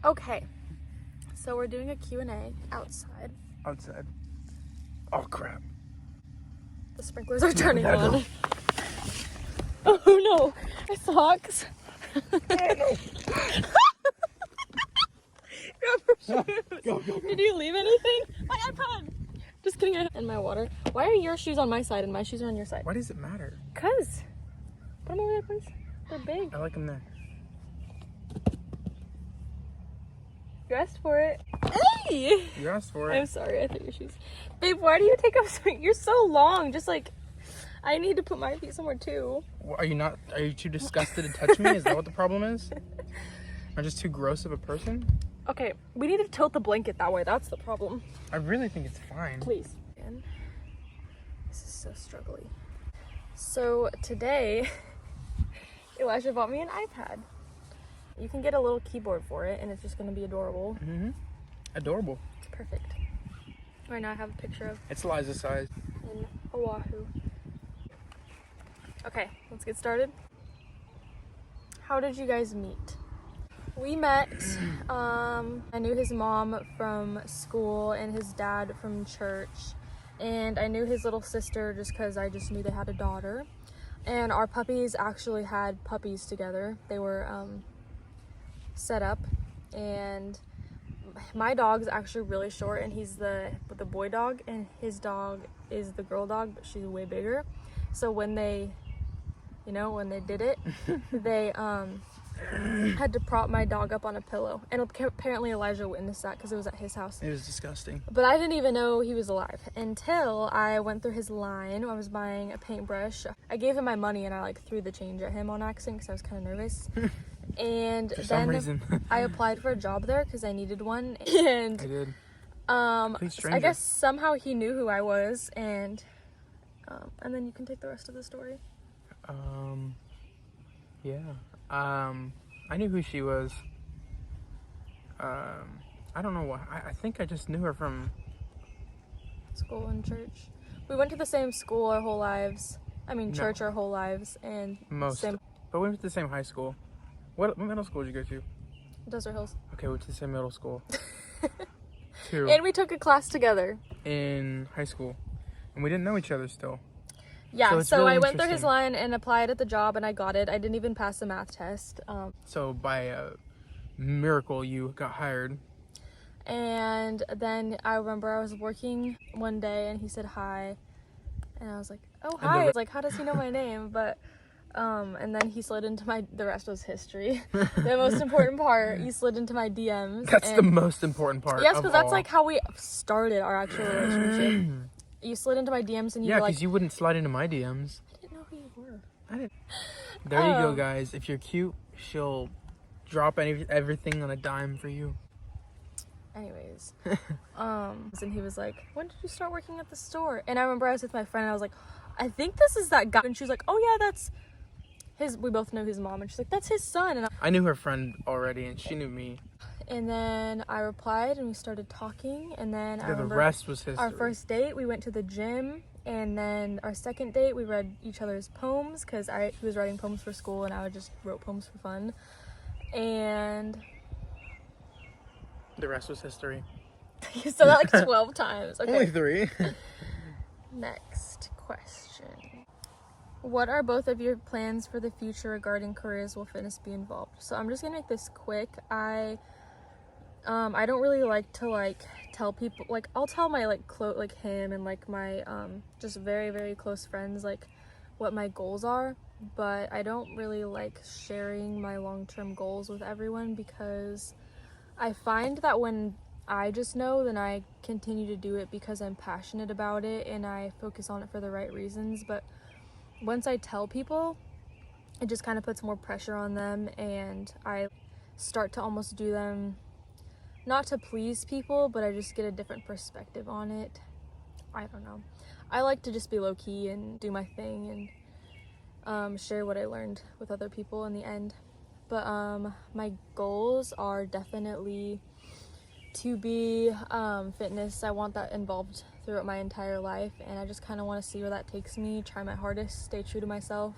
Okay, so we're doing a Q&A outside. Outside. Oh crap. The sprinklers are turning on. Oh no, my socks. Go. Did you leave anything? My iPad. Just kidding. And my water. Why are your shoes on my side and my shoes are on your side? Why does it matter? Cause. Put them over there, please. They're big. I like them there. You asked for it. Hey! You asked for it. I'm sorry, I threw your shoes. Babe, why do you take off? You're so long. Just like, I need to put my feet somewhere too. Are you too disgusted to touch me? Is that what the problem is? I'm just too gross of a person? Okay, we need to tilt the blanket that way. That's the problem. I really think it's fine. Please. This is so struggly. So today, Elijah bought me an iPad. You can get a little keyboard for it, and it's just going to be adorable. Mm-hmm. Adorable. It's perfect. Right now I have a picture of It's Liza's size. in Oahu. Okay, let's get started. How did you guys meet? We met, I knew his mom from school and his dad from church. And I knew his little sister just because I just knew they had a daughter. And our puppies actually had puppies together. They were set up. And my dog's actually really short, and he's the boy dog, and his dog is the girl dog, but she's way bigger. So when they did it, they had to prop my dog up on a pillow. And apparently Elijah witnessed that because it was at his house. It was disgusting. But I didn't even know he was alive until I went through his line. I was buying a paintbrush. I gave him my money and I like threw the change at him on accident because I was kind of nervous. And For some then reason. I applied for a job there because I needed one. And I did. I stranger. guess somehow he knew who I was, and then you can take the rest of the story. Yeah. I knew who she was. I don't know why. I think I just knew her from School and church. We went to the same school our whole lives. I mean, church our whole lives, and most. But we went to the same high school. What middle school did you go to? Desert Hills. Okay, we went to the same middle school. Two. And we took a class together. In high school. And we didn't know each other still. Yeah, so really I went through his interesting. line and applied at the job, and I got it. I didn't even pass the math test. So by a miracle, you got hired. And then I remember I was working one day, and he said hi. And I was like, oh, hi. I was like, how does he know my name? But, and then he slid into the rest was history. The most important part, he slid into my DMs. That's the most important part. Yes, because that's like how we started our actual relationship. You slid into my DMs and you were like... Yeah, because you wouldn't slide into my DMs. I didn't know who you were. I didn't. There you go, guys. If you're cute, she'll drop everything on a dime for you. Anyways. And he was like, when did you start working at the store? And I remember I was with my friend and I was like, I think this is that guy. And she was like, oh yeah, that's his... We both know his mom. And she's like, that's his son. And I knew her friend already, and she knew me. And then I replied and we started talking, and then I remember the rest was history. Our first date, we went to the gym, and then our second date, we read each other's poems because he was writing poems for school and I just wrote poems for fun. And the rest was history. you said that like 12 times. Okay. Only 3. Next question. What are both of your plans for the future regarding careers? Will fitness be involved? So I'm just gonna make this quick. I don't really like to tell people, I'll tell my him and my just very, very close friends what my goals are, but I don't really like sharing my long-term goals with everyone because I find that when I just know, then I continue to do it because I'm passionate about it and I focus on it for the right reasons. But once I tell people, it just kind of puts more pressure on them, and I start to almost do them not to please people, but I just get a different perspective on it. I don't know. I like to just be low-key and do my thing and share what I learned with other people in the end. But my goals are definitely to be fitness. I want that involved throughout my entire life, and I just kind of want to see where that takes me, try my hardest, stay true to myself,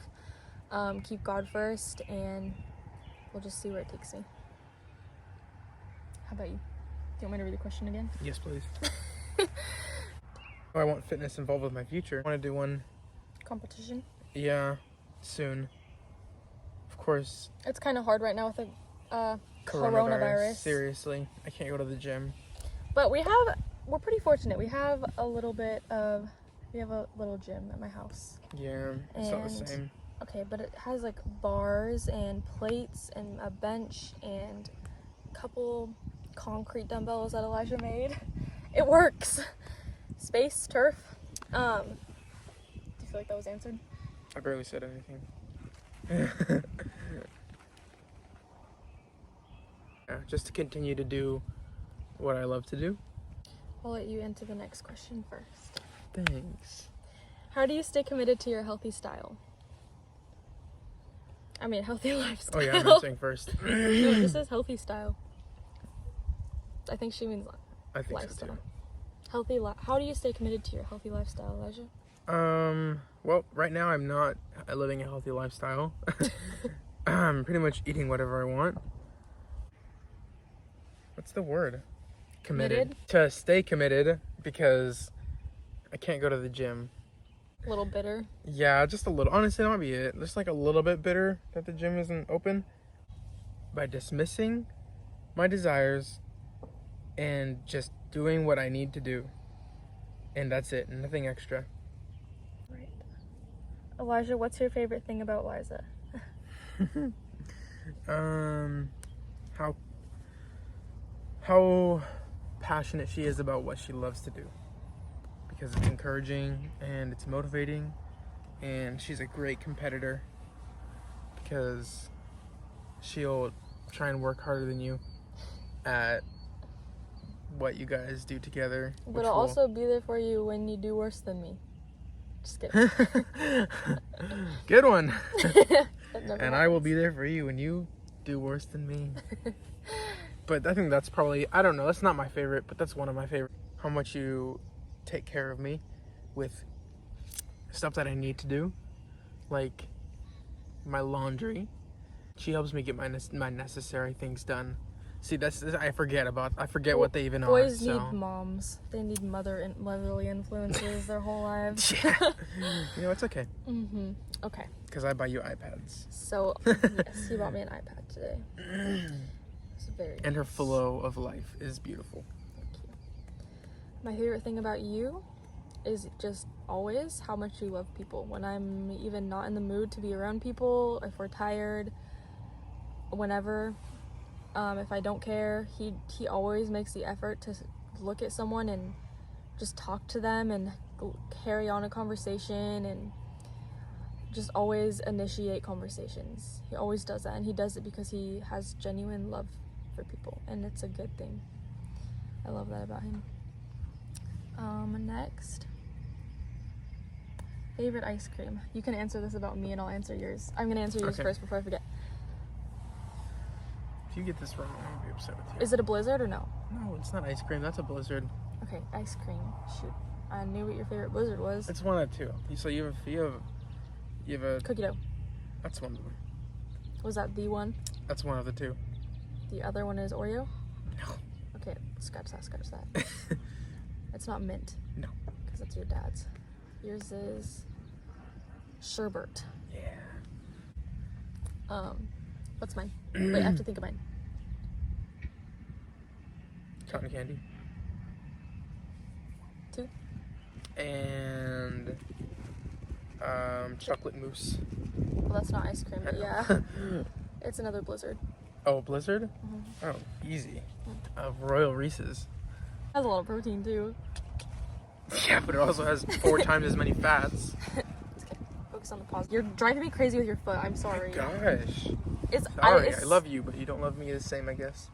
keep God first, and we'll just see where it takes me. How about you? Do you want me to read the question again? Yes, please. I want fitness involved with my future. I want to do one. Competition? Yeah, soon. Of course. It's kind of hard right now with the coronavirus. Seriously, I can't go to the gym. But we're pretty fortunate. We have a little gym at my house. Yeah, it's not the same. Okay, but it has like bars and plates and a bench and a couple concrete dumbbells that Elijah made. It works. Space, turf. Do you feel like that was answered? I barely said anything. Yeah, just to continue to do what I love to do. I'll let you into the next question first. Thanks. How do you stay committed to your healthy style? I mean, healthy lifestyle. Oh yeah, I'm answering first. No, it just says healthy style. I think she means I think lifestyle. so too. How do you stay committed to your healthy lifestyle, Elijah? Well, right now I'm not living a healthy lifestyle. I'm pretty much eating whatever I want. What's the word? Committed. To stay committed because I can't go to the gym. A little bitter. Yeah, just a little. Honestly, that might be it. Just like a little bit bitter that the gym isn't open. By dismissing my desires and just doing what I need to do. And that's it. Nothing extra. Right. Elijah, what's your favorite thing about Liza? How passionate she is about what she loves to do. Because it's encouraging and it's motivating, and she's a great competitor because she'll try and work harder than you at what you guys do together. But I'll also be there for you when you do worse than me. Just kidding. Good one. And I will be there for you when you do worse than me. But I think that's probably, I don't know, that's not my favorite, but that's one of my favorite. How much you take care of me with stuff that I need to do, like my laundry. She helps me get my necessary things done. See, I forget what they even are. Boys need moms. They need motherly influences their whole lives. Yeah. It's okay. Okay. Because I buy you iPads. So, yes, he bought me an iPad today. It's very And her flow of life is beautiful. Thank you. My favorite thing about you is just always how much you love people. When I'm even not in the mood to be around people, if we're tired, whenever, if I don't care, he always makes the effort to look at someone and just talk to them and carry on a conversation and just always initiate conversations. He always does that, and he does it because he has genuine love for people, and it's a good thing. I love that about him. Next. Favorite ice cream. You can answer this about me and I'll answer yours. I'm gonna answer yours first before I forget. If you get this wrong, I'm gonna be upset with you. Is it a Blizzard or no? No, it's not ice cream. That's a Blizzard. Okay, ice cream. Shoot. I knew what your favorite Blizzard was. It's one of two. So you have a cookie dough. That's one of them. Was that the one? That's one of the two. The other one is Oreo? No. Okay, scratch that. It's not mint. No. Because that's your dad's. Yours is sherbet. Yeah. What's mine? Wait, I have to think of mine. Cotton candy. 2. And chocolate mousse. Well, that's not ice cream, but yeah. It's another Blizzard. Oh, Blizzard? Oh, easy. Royal Reese's. Has a lot of protein too. Yeah, but it also has 4 times as many fats. Okay, focus on the pause. You're driving me crazy with your foot. I'm sorry. Gosh. I love you, but you don't love me the same, I guess.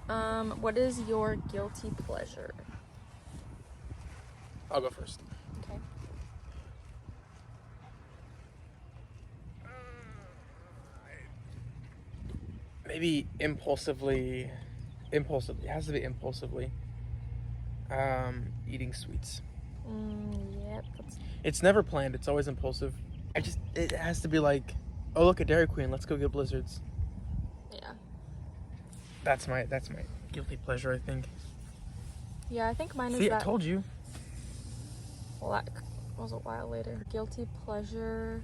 What is your guilty pleasure? I'll go first. Okay. Maybe impulsively. It has to be impulsively. Eating sweets. Yep. It's never planned. It's always impulsive. It has to be like, oh, look at Dairy Queen. Let's go get Blizzards. Yeah. That's my guilty pleasure, I think. Yeah, I think mine is See, that. I told you. Well, that was a while later. Guilty pleasure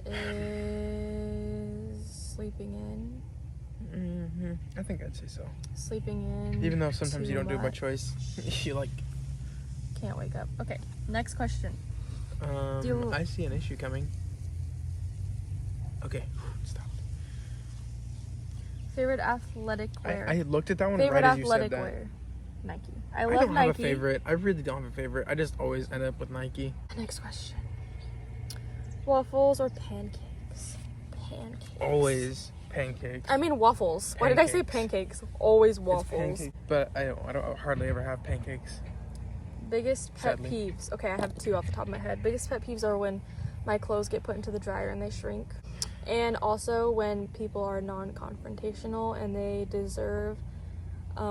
is sleeping in. I think I'd say so. Sleeping in. Even though sometimes too you don't do it by much. choice. You like. Can't wake up. Okay, next question. I see an issue coming. Okay, stop. Favorite athletic wear. I looked at that one Favorite right as you athletic said that. wear. Nike. I I love don't Nike. have a favorite. I really don't have a favorite. I just always end up with Nike. Next question. Waffles or pancakes? Pancakes. Always pancakes. I mean waffles. Why did I say Pancakes. pancakes? Always It's waffles. pancakes, but I don't hardly ever have pancakes. Biggest pet Sadly. peeves. Okay, I have two off the top of my head. Biggest pet peeves are when my clothes get put into the dryer and they shrink. And also when people are non-confrontational and they deserve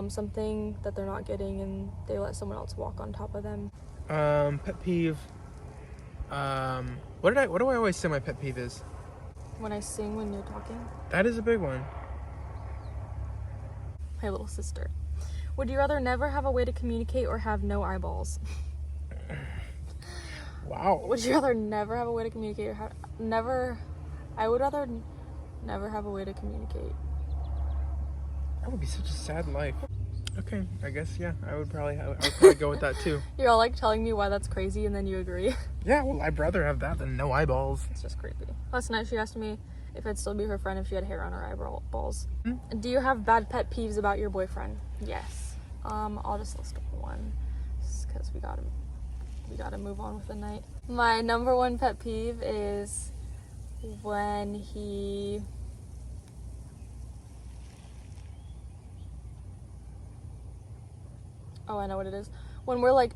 something that they're not getting and they let someone else walk on top of them. Pet peeve. What do I always say my pet peeve is? When I sing when you're talking. That is a big one. My little sister. Would you rather never have a way to communicate or have no eyeballs? Wow. Would you rather never have a way to communicate or have never? I would rather never have a way to communicate. That would be such a sad life. Okay, I guess yeah. I would probably go with that too. You're all like telling me why that's crazy and then you agree. Yeah, well, I'd rather have that than no eyeballs. It's just creepy. Last night she asked me if I'd still be her friend if she had hair on her eyeballs. Hmm? Do you have bad pet peeves about your boyfriend? Yes. I'll just list one because we gotta move on with the night. My number one pet peeve is when he I know what it is. When we're like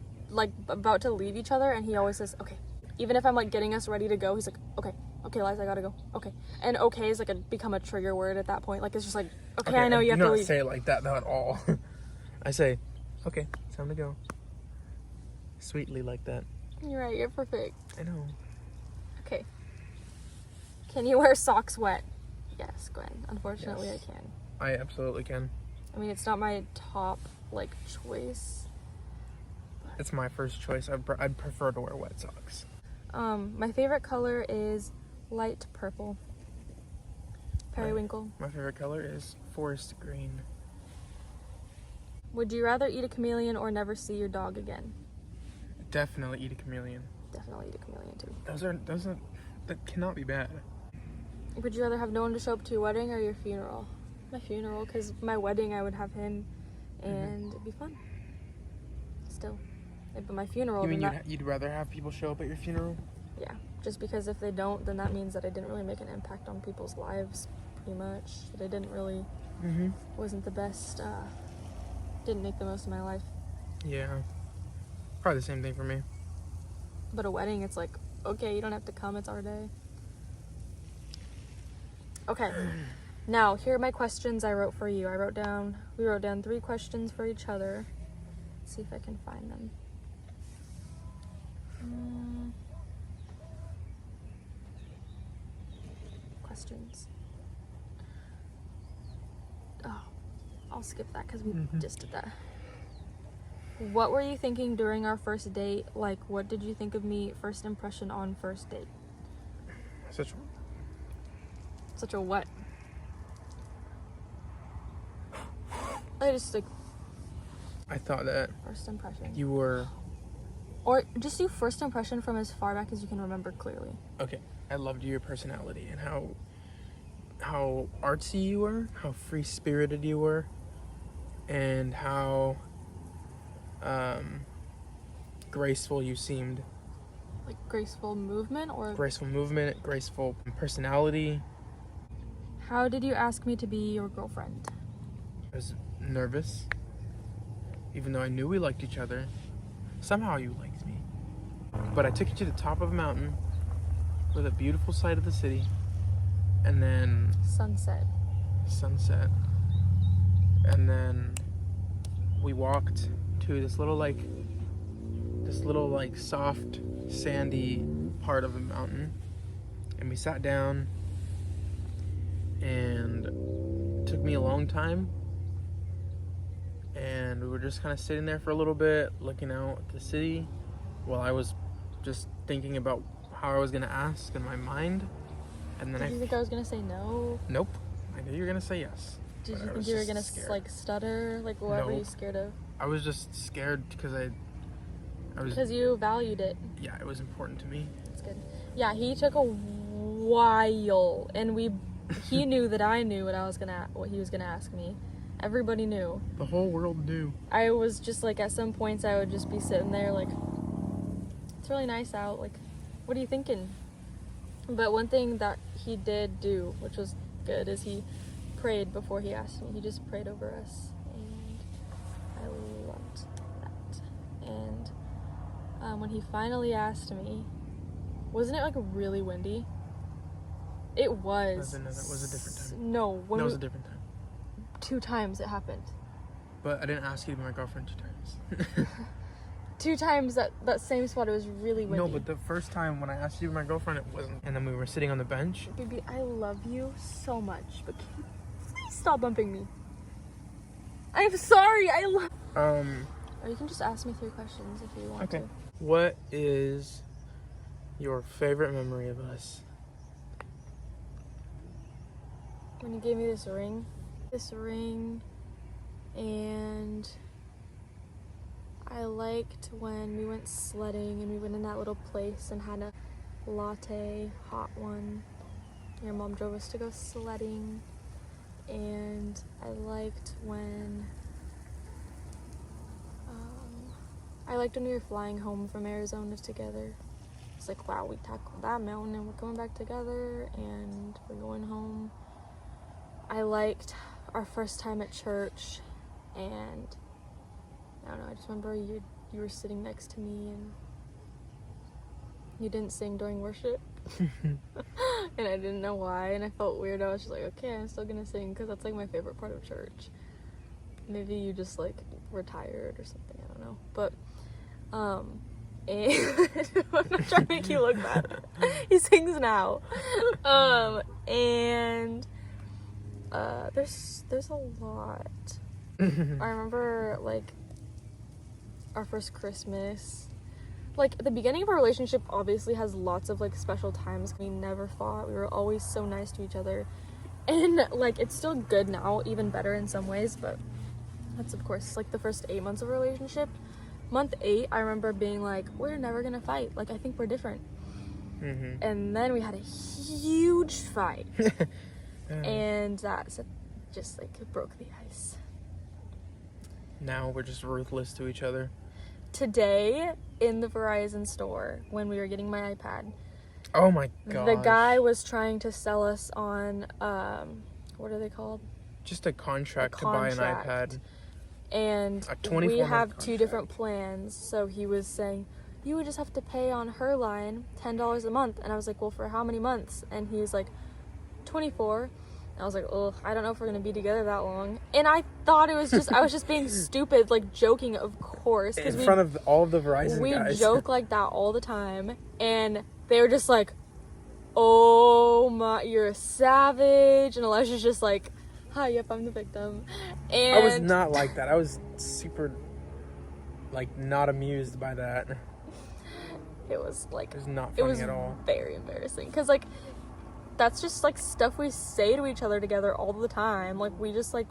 about to leave each other and he always says, okay. Even if I'm like getting us ready to go, he's like, okay, Liza, I gotta go. Okay. And okay is like become a trigger word at that point. Like it's just like, okay, I know you have to Do leave. not say it like that though at all. I say, okay, time to go. Sweetly like that. You're right, you're perfect. I know. Okay. Can you wear socks wet? Yes, Gwen. Unfortunately, Yes. I can. I absolutely can. I mean, it's not my top like choice. It's my first choice. I'd prefer to wear wet socks. My favorite color is light purple. Periwinkle. My favorite color is forest green. Would you rather eat a chameleon or never see your dog again? Definitely eat a chameleon. Definitely eat a chameleon too. That cannot be bad. Would you rather have no one to show up to your wedding or your funeral? My funeral, because my wedding I would have him, and it'd be fun. Still, but my funeral. You mean then you'd rather have people show up at your funeral? yeah, just because if they don't, then that means that I didn't really make an impact on people's lives, pretty much. That I didn't really, wasn't the best. Didn't make the most of my life. Yeah. Probably the same thing for me. But a wedding, it's like, okay, you don't have to come. It's our day. Okay. Now, here are my questions I wrote for you. We wrote down 3 questions for each other. Let's see if I can find them. Questions. Oh, I'll skip that because we just did that. What were you thinking during our first date? Like, what did you think of me? First impression on first date. Such a what? I thought that First impression. you were Or just do first impression from as far back as you can remember clearly. okay. I loved your personality and how artsy you were, how free spirited you were, and how graceful you seemed. Like graceful movement or Graceful movement, graceful personality. how did you ask me to be your girlfriend? I was nervous, even though I knew we liked each other. Somehow you liked me. But I took you to the top of a mountain with a beautiful sight of the city, and then Sunset. sunset, and then we walked to this little soft sandy part of the mountain, and we sat down and took me a long time. And we were just kind of sitting there for a little bit, looking out at the city, while I was just thinking about how I was going to ask in my mind. And then Did you think I was gonna say no? Nope. I knew you were going to say yes. Did but you I think was you were just gonna scared. like stutter? Like what were you Nope. scared of? I was just scared because I was, Because you valued it. yeah, it was important to me. That's good. Yeah, he took a while, and he knew that I knew what he was gonna ask me. Everybody knew. The whole world knew. I was just like, at some points I would just be sitting there like, it's really nice out, like, what are you thinking? But one thing that he did do, which was good, is he prayed before he asked me. He just prayed over us, and I loved that. And when he finally asked me, wasn't it like really windy? It was. No, that was a different time. No, when That was we, a different time. 2 times it happened. But I didn't ask you to be my girlfriend 2 times. 2 times that same spot, it was really windy. No, but the first time when I asked you to be my girlfriend, it wasn't. And then we were sitting on the bench. Baby, I love you so much, but can you please stop bumping me? I'm sorry, Or you can just ask me 3 questions if you want Okay. to. What is your favorite memory of us? When you gave me this ring, and I liked when we went sledding and we went in that little place and had a latte, hot one. Your mom drove us to go sledding, and I liked when we were flying home from Arizona together. It's like, wow, we tackled that mountain and we're coming back together and we're going home. I liked our first time at church, and I don't know, I just remember you were sitting next to me and you didn't sing during worship. And I didn't know why, and I felt weird. I was just like, okay, I'm still gonna sing because that's like my favorite part of church. Maybe you just like were tired or something, I don't know. But and I'm not trying to make you look bad. He sings now. And there's a lot. I remember like our first Christmas. Like the beginning of our relationship obviously has lots of like special times. We never fought. We were always so nice to each other. And like it's still good now, even better in some ways, but that's of course like the first 8 months of a relationship. Month 8, I remember being like, we're never gonna fight. Like I think we're different. Mm-hmm. And then we had a huge fight. And that just like broke the ice. Now we're just ruthless to each other. Today in the Verizon store when we were getting my iPad, Oh my god. the guy was trying to sell us on what are they called? Just a contract to buy an contract. iPad. And A 24-month we have 2 contract. different plans. So he was saying, you would just have to pay on her line $10 a month. And I was like, well, for how many months? And he was like, 24. I was like, ugh, I don't know if we're gonna be together that long. And I thought it was just, I was just being stupid, like joking, of course. In front of all of the Verizon We guys. joke like that all the time. And they were just like, oh my, you're a savage. And Alicia's just like, hi, yep, I'm the victim. And I was not like that. I was super, like, not amused by that. it was like, It was not it funny was at all. very embarrassing. Because, like, that's just, like, stuff we say to each other together all the time. Like, we just, like,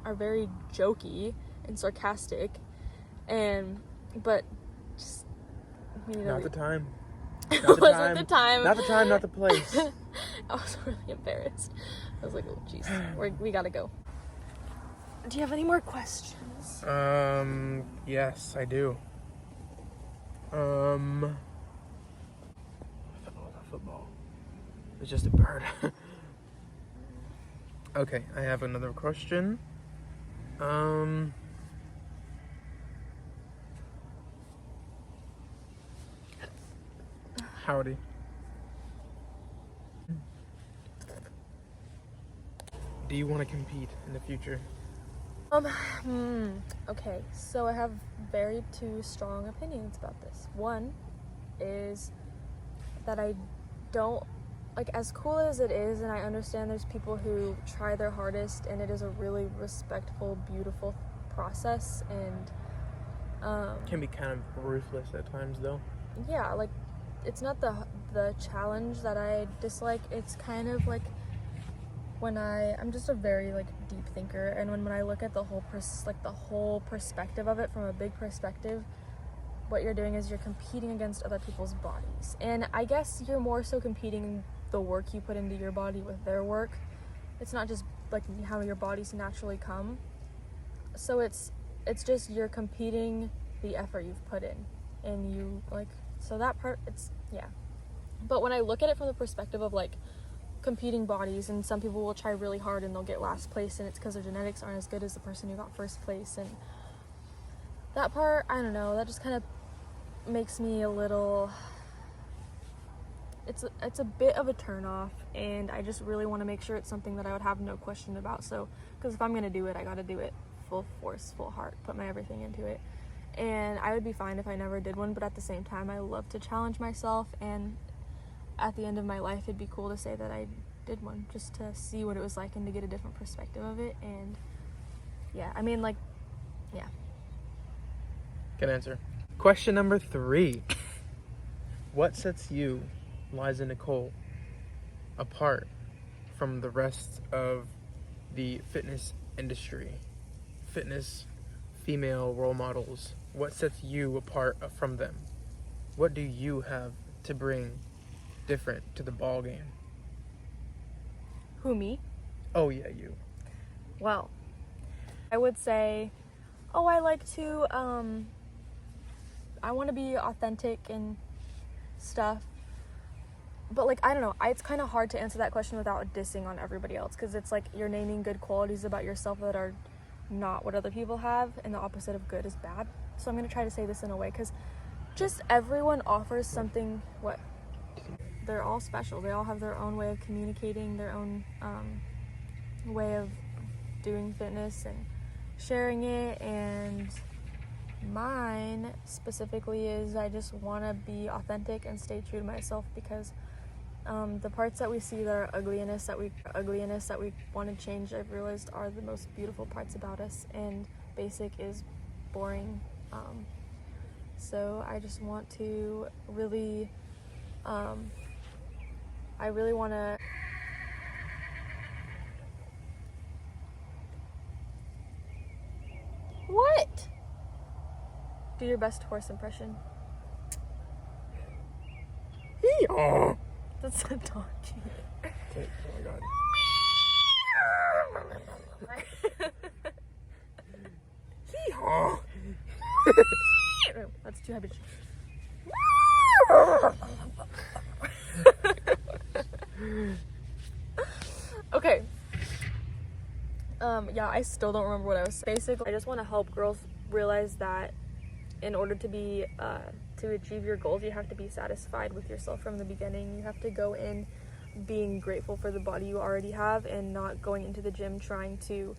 are very jokey and sarcastic. But, just, you know. Not the time. It Not the wasn't time. the time. Not the time, not the place. I was really embarrassed. I was like, oh, jeez, we gotta go. Do you have any more questions? Yes, I do. Football. It's just a bird. Okay, I have another question. Howdy. Do you want to compete in the future? Okay, so I have very 2 strong opinions about this. One is that I don't like, as cool as it is, and I understand there's people who try their hardest, and it is a really respectful, beautiful process, and Can be kind of ruthless at times, though. yeah, like, it's not the challenge that I dislike. It's kind of like when I'm just a very, like, deep thinker, and when I look at the whole the whole perspective of it from a big perspective, what you're doing is you're competing against other people's bodies. And I guess you're more so competing the work you put into your body with their work. It's not just like how your bodies naturally come. So it's just you're competing the effort you've put in, and you like, so that part, it's, yeah. But when I look at it from the perspective of like competing bodies, and some people will try really hard and they'll get last place, and it's because their genetics aren't as good as the person who got first place, and that part, I don't know, that just kind of makes me a little, it's a bit of a turn off, and I just really want to make sure it's something that I would have no question about. So, because if I'm gonna do it, I gotta do it full force, full heart, put my everything into it. And I would be fine if I never did one, but at the same time, I love to challenge myself, and at the end of my life, it'd be cool to say that I did one, just to see what it was like and to get a different perspective of it. And yeah, I mean, like, yeah. Good answer. Question number 3. What sets you, Liza Nicole, apart from the rest of the fitness industry? Fitness female role models. What sets you apart from them? What do you have to bring different to the ball game? Who, me? Oh yeah, you. Well, I would say, I like to, I want to be authentic and stuff. But, like, I don't know, it's kind of hard to answer that question without dissing on everybody else, because it's like you're naming good qualities about yourself that are not what other people have, and the opposite of good is bad. So I'm going to try to say this in a way, because just everyone offers something, what? They're all special. They all have their own way of communicating, their own way of doing fitness and sharing it, and mine specifically is I just want to be authentic and stay true to myself, because the parts that we see that are ugliness that we want to change, I've realized are the most beautiful parts about us, and basic is boring. So I just want to really, I really want to What? Do your best horse impression. Hee-haw. That's a donkey. Okay, oh my god. Hee-haw. That's too heavy. Okay. Yeah, I still don't remember what I was saying. Basically, I just want to help girls realize that in order to be to achieve your goals, you have to be satisfied with yourself from the beginning. You have to go in being grateful for the body you already have, and not going into the gym trying to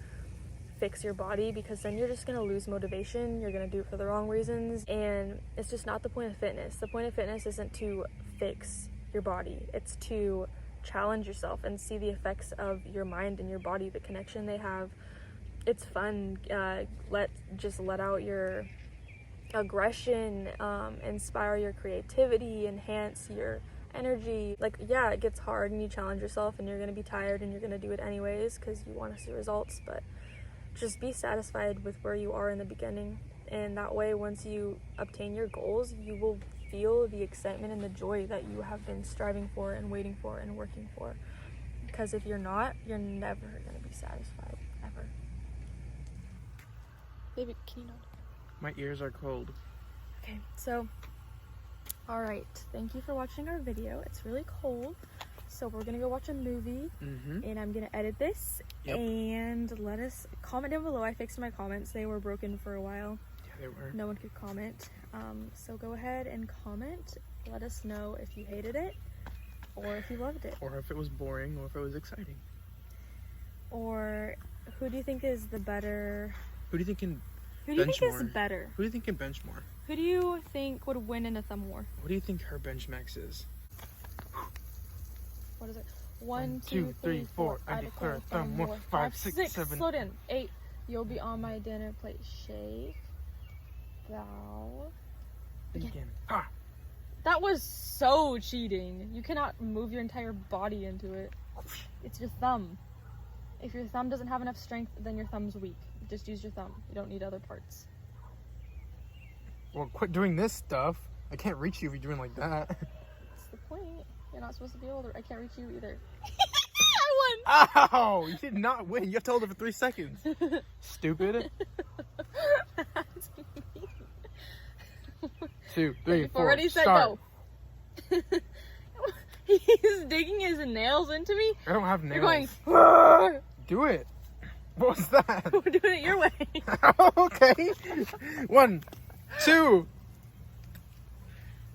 fix your body, because then you're just going to lose motivation. You're going to do it for the wrong reasons, and it's just not the point of fitness. The point of fitness isn't to fix your body. It's to challenge yourself and see the effects of your mind and your body, the connection they have. It's fun. Let out your aggression, inspire your creativity, enhance your energy. Like, yeah, it gets hard and you challenge yourself, and you're going to be tired, and you're going to do it anyways because you want to see results, but just be satisfied with where you are in the beginning, and that way once you obtain your goals, you will feel the excitement and the joy that you have been striving for and waiting for and working for. Because if you're not, you're never going to be satisfied, ever. Baby, can you not? My ears are cold. Okay, so, alright, thank you for watching our video. It's really cold, so we're gonna go watch a movie, and I'm gonna edit this, and let us comment down below. I fixed my comments. They were broken for a while. Yeah, they were. No one could comment. So go ahead and comment. Let us know if you hated it, or if you loved it. Or if it was boring, or if it was exciting. Or who do you think is the better... Who do you think can Who do you bench think more? is better? Who do you think can bench more? Who do you think would win in a thumb war? What do you think her bench max is? What is it? 1, 2, 3, 4. I declare a thumb war. 5, 6, 7. Slow down. 8. You'll be on my dinner plate. Shake. Bow. Begin. Ha! That was so cheating. You cannot move your entire body into it. It's your thumb. If your thumb doesn't have enough strength, then your thumb's weak. Just use your thumb. You don't need other parts. Well, quit doing this stuff. I can't reach you if you're doing like that. That's the point. You're not supposed to be older. I can't reach you either. Ow! You did not win. You have to hold it for 3 seconds. Stupid. That's mean. 2, 3, 4. Ready, set, start. go. He's digging his nails into me. I don't have nails. You're going. "Arr!" Do it. What was that? We're doing it your way. Okay. 1, 2.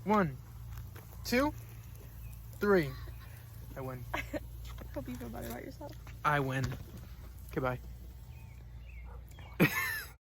1, 2, 3. I win. Hope you feel better about yourself. I win. Goodbye.